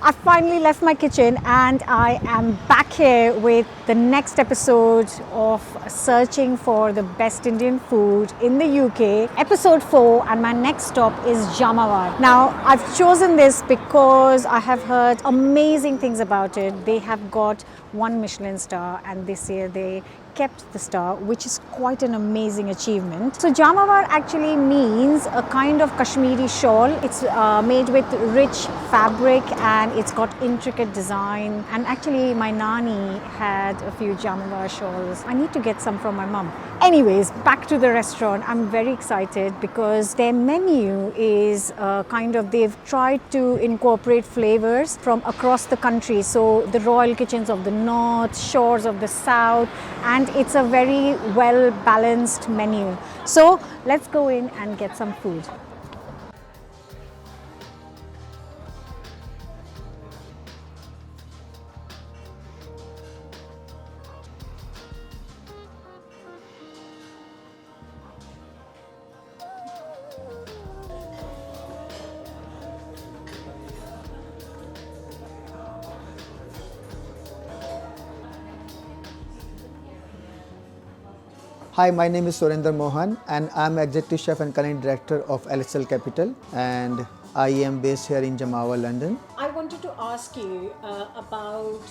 I finally left my kitchen and I am back here with the next episode of searching for the best Indian food in the UK, episode 4, and my next stop is Jamavar. Now, I've chosen this because I have heard amazing things about it. They have got 1 Michelin star and this year they kept the star, which is quite an amazing achievement. So Jamavar actually means a kind of Kashmiri shawl. It's made with rich fabric and it's got intricate design. And actually my nani had a few Jamavar shawls. I need to get some from my mum. Anyways, back to the restaurant. I'm very excited because their menu is they've tried to incorporate flavors from across the country. So the royal kitchens of the north, shores of the south, and it's a very well balanced menu. So let's go in and get some food. Hi, my name is Surendra Mohan and I'm Executive Chef and Culinary Director of LSL Capital, and I am based here in Jamavar, London. I wanted to ask you about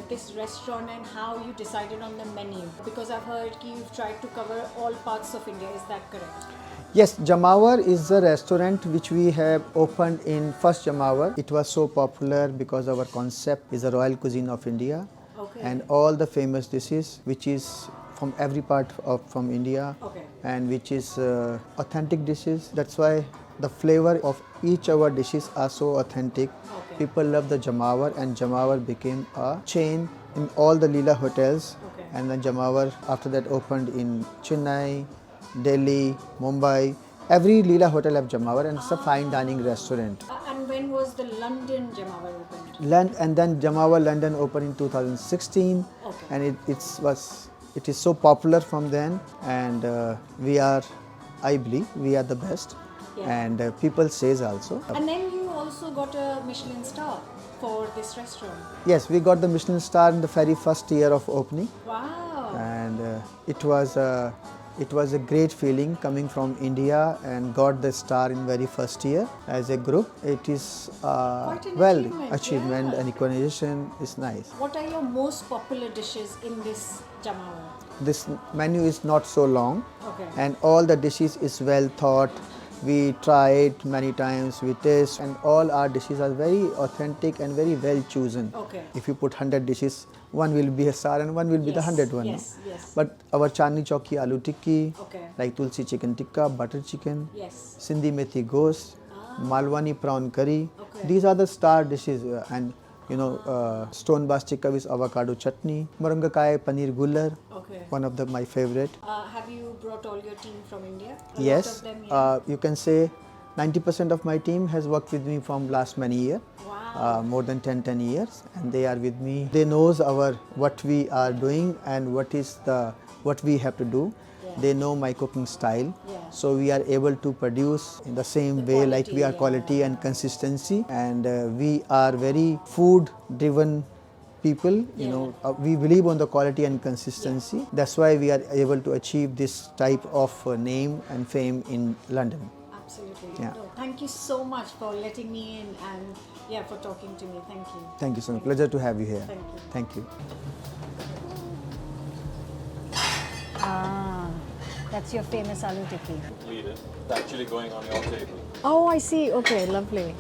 this restaurant and how you decided on the menu, because I've heard you've tried to cover all parts of India. Is that correct? Yes, Jamavar is a restaurant which we have opened in first Jamavar. It was so popular because our concept is a royal cuisine of India. Okay. And all the famous dishes which is from every part of from India, okay, and which is authentic dishes. That's why the flavor of each of our dishes are so authentic. Okay. People love the Jamavar, and Jamavar became a chain in all the Leela hotels. Okay. And then Jamavar after that opened in Chennai, Delhi, Mumbai. Every Leela hotel have Jamavar, and it's a fine dining restaurant. And when was the London Jamavar opened? And then Jamavar London opened in 2016, Okay. and it is so popular from then, and I believe we are the best, Yeah. and people says also. And then you also got a Michelin star for this restaurant. Yes, we got the Michelin star in the very first year of opening, Wow. and it was a great feeling coming from India and got the star in very first year as a group. It is Quite an achievement, yeah. and recognition is nice. What are your most popular dishes in this Jamavar? This menu is not so long, Okay. and all the dishes is well thought. We tried many times, we taste, and all our dishes are very authentic and very well chosen. Okay. If you put 100 dishes, one will be a star and one will be the 100 one. Yes, yes. But our Chandni Chowki aloo tikki, Okay. like Tulsi chicken tikka, butter chicken, Yes. Sindhi methi ghost, Malwani prawn curry. Okay. These are the star dishes, and stone bas tikka with avocado chutney, Murangakai paneer gullar, Okay. one of my favorite. Have you brought all your team from India? A Yes, lot of them, yeah. you can say 90% of my team has worked with me from last many years. Wow. More than 10 years, and they are with me. They knows what we are doing and what we have to do. Yeah. They know my cooking style, Yeah. so we are able to produce in the same way, like we are quality, quality yeah. and consistency, and we are very food driven people. Yeah. We believe on the quality and consistency. That's why we are able to achieve this type of name and fame in London. Absolutely. Yeah. No, thank you so much for letting me in and for talking to me. Thank you. Thank you so much. Pleasure to have you here. Thank you. Thank you. That's your famous aloo tikki. Completed. It's actually going on your table. Oh, I see. Okay, lovely.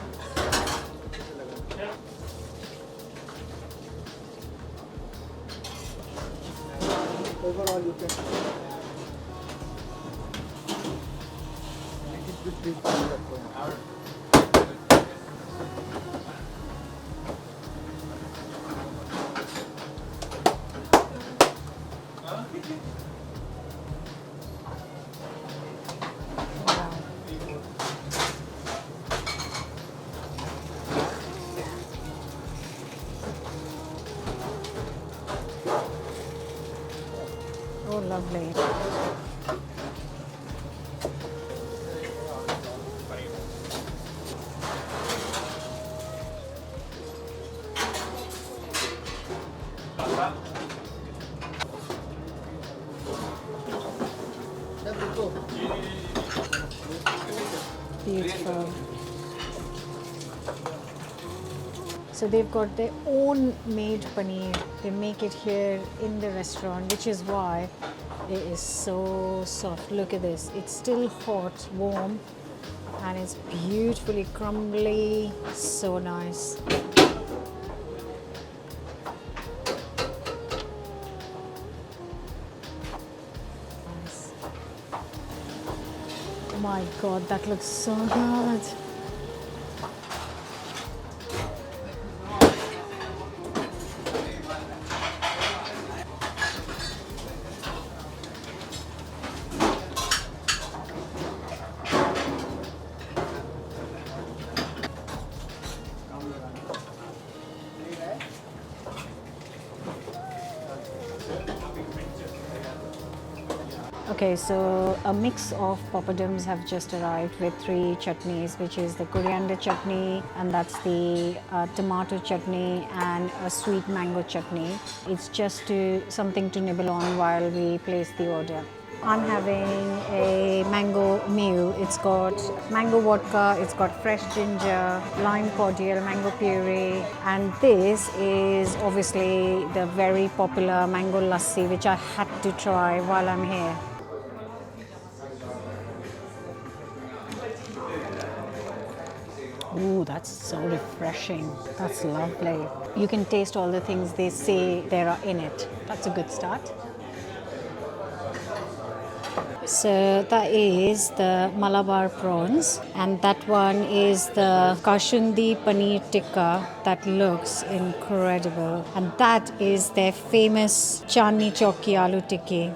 Overall, you can Oh, lovely. Beautiful. So they've got their own made paneer. They make it here in the restaurant, which is why it is so soft. Look at this. It's still hot, warm, and it's beautifully crumbly. So nice. Nice. My God, that looks so good. Okay, so a mix of poppadoms have just arrived with 3 chutneys, which is the coriander chutney, and that's the tomato chutney, and a sweet mango chutney. It's just something to nibble on while we place the order. I'm having a mango meal. It's got mango vodka, it's got fresh ginger, lime cordial, mango puree, and this is obviously the very popular mango lassi, which I had to try while I'm here. Ooh, that's so refreshing. That's lovely. You can taste all the things they say there are in it. That's a good start. So that is the Malabar prawns, and that one is the Kashundi paneer tikka that looks incredible, and that is their famous Chandni Chowki aloo tikki.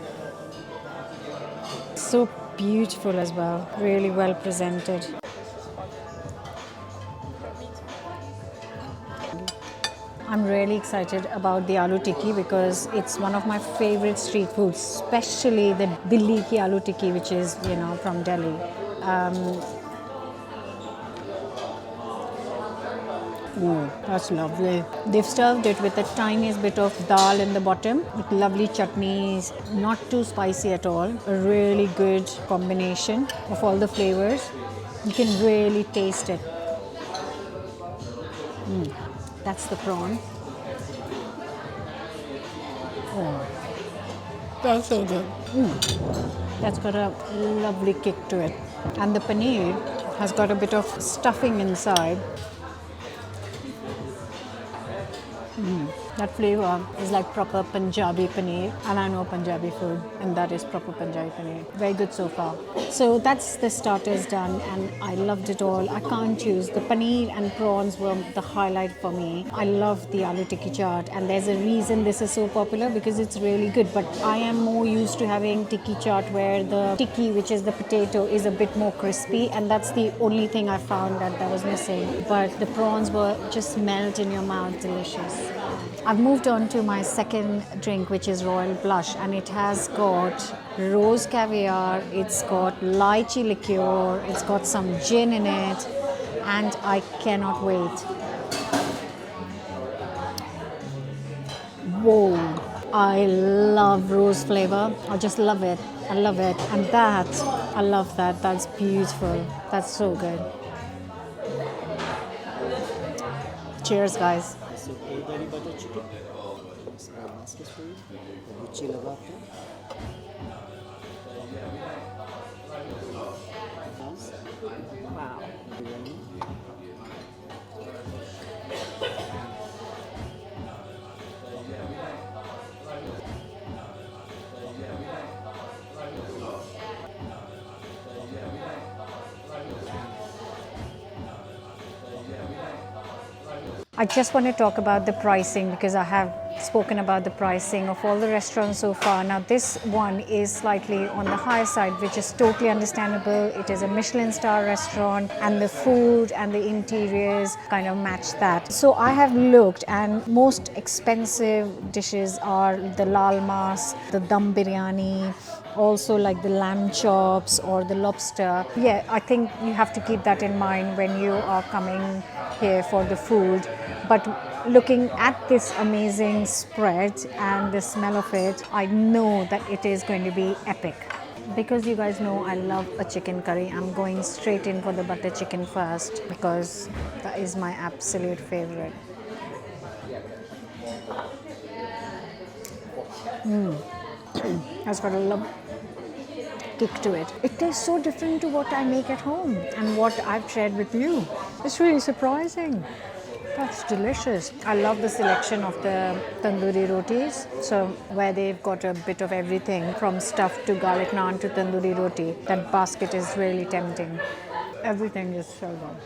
So beautiful as well, really well presented. I'm really excited about the aloo tikki because it's one of my favorite street foods, especially the Delhi ki aloo tikki, which is, from Delhi. Ooh, that's lovely. They've served it with the tiniest bit of dal in the bottom with lovely chutneys, not too spicy at all. A really good combination of all the flavors. You can really taste it. That's the prawn. Oh, that's so good. That's got a lovely kick to it. And the paneer has got a bit of stuffing inside. That flavor is like proper Punjabi paneer, and I know Punjabi food, and that is proper Punjabi paneer. Very good so far. So that's the starters done, and I loved it all. I can't choose. The paneer and prawns were the highlight for me. I love the aloo tikki chaat, and there's a reason this is so popular because it's really good. But I am more used to having tikki chaat where the tikki, which is the potato, is a bit more crispy, and that's the only thing I found that was missing. But the prawns were just melt in your mouth, delicious. I've moved on to my second drink, which is Royal Blush, and it has got rose caviar, it's got lychee liqueur, it's got some gin in it, and I cannot wait. Whoa, I love rose flavor. I just love it. I love it. And that, I love that. That's beautiful. That's so good. Cheers, guys. Wow. I just want to talk about the pricing because I have spoken about the pricing of all the restaurants so far. Now this one is slightly on the higher side, which is totally understandable. It is a Michelin star restaurant and the food and the interiors kind of match that. So I have looked, and most expensive dishes are the lal mas, the dum biryani, also like the lamb chops or the lobster. Yeah, I think you have to keep that in mind when you are coming here for the food. But looking at this amazing spread and the smell of it, I know that it is going to be epic. Because you guys know I love a chicken curry, I'm going straight in for the butter chicken first because that is my absolute favorite. Has got a love kick to it. It tastes so different to what I make at home and what I've shared with you. It's really surprising. That's delicious. I love the selection of the tandoori rotis. So where they've got a bit of everything from stuffed to garlic naan to tandoori roti. That basket is really tempting. Everything is so good.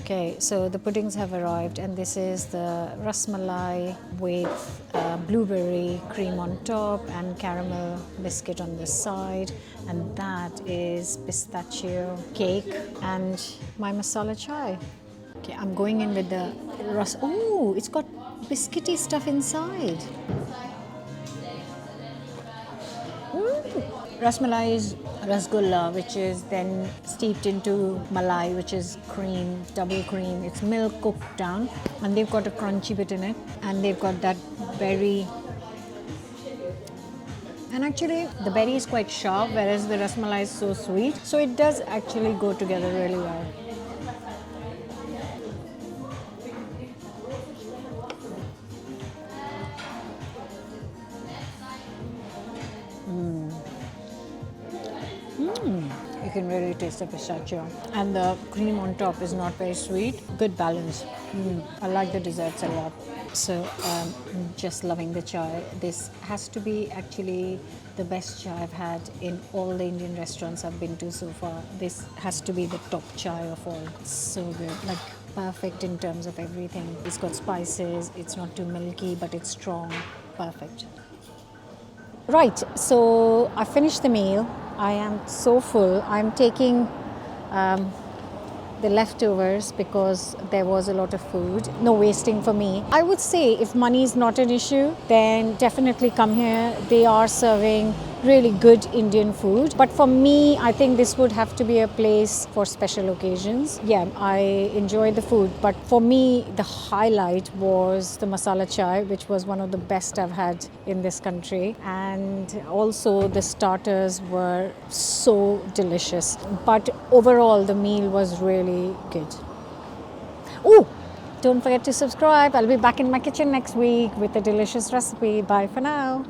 Okay, so the puddings have arrived, and this is the ras malai with blueberry cream on top and caramel biscuit on the side, and that is pistachio cake and my masala chai. Okay, I'm going in with the oh, it's got biscuity stuff inside. Ras malai is rasgulla, which is then steeped into malai, which is cream, double cream. It's milk cooked down, and they've got a crunchy bit in it, and they've got that berry. And actually, the berry is quite sharp, whereas the ras malai is so sweet. So it does actually go together really well. You can really taste the pistachio, and the cream on top is not very sweet. Good balance. I like the desserts a lot. So I'm just loving the chai. This has to be actually the best chai I've had in all the Indian restaurants I've been to so far. This has to be the top chai of all. It's so good, like perfect in terms of everything. It's got spices, it's not too milky, but it's strong. Perfect. Right, so I finished the meal. I am so full. I'm taking the leftovers because there was a lot of food. No wasting for me. I would say if money is not an issue, then definitely come here. They are serving really good Indian food. But for me, I think this would have to be a place for special occasions. Yeah, I enjoy the food, but for me, the highlight was the masala chai, which was one of the best I've had in this country. And also the starters were so delicious. But overall, the meal was really good. Oh, don't forget to subscribe. I'll be back in my kitchen next week with a delicious recipe. Bye for now.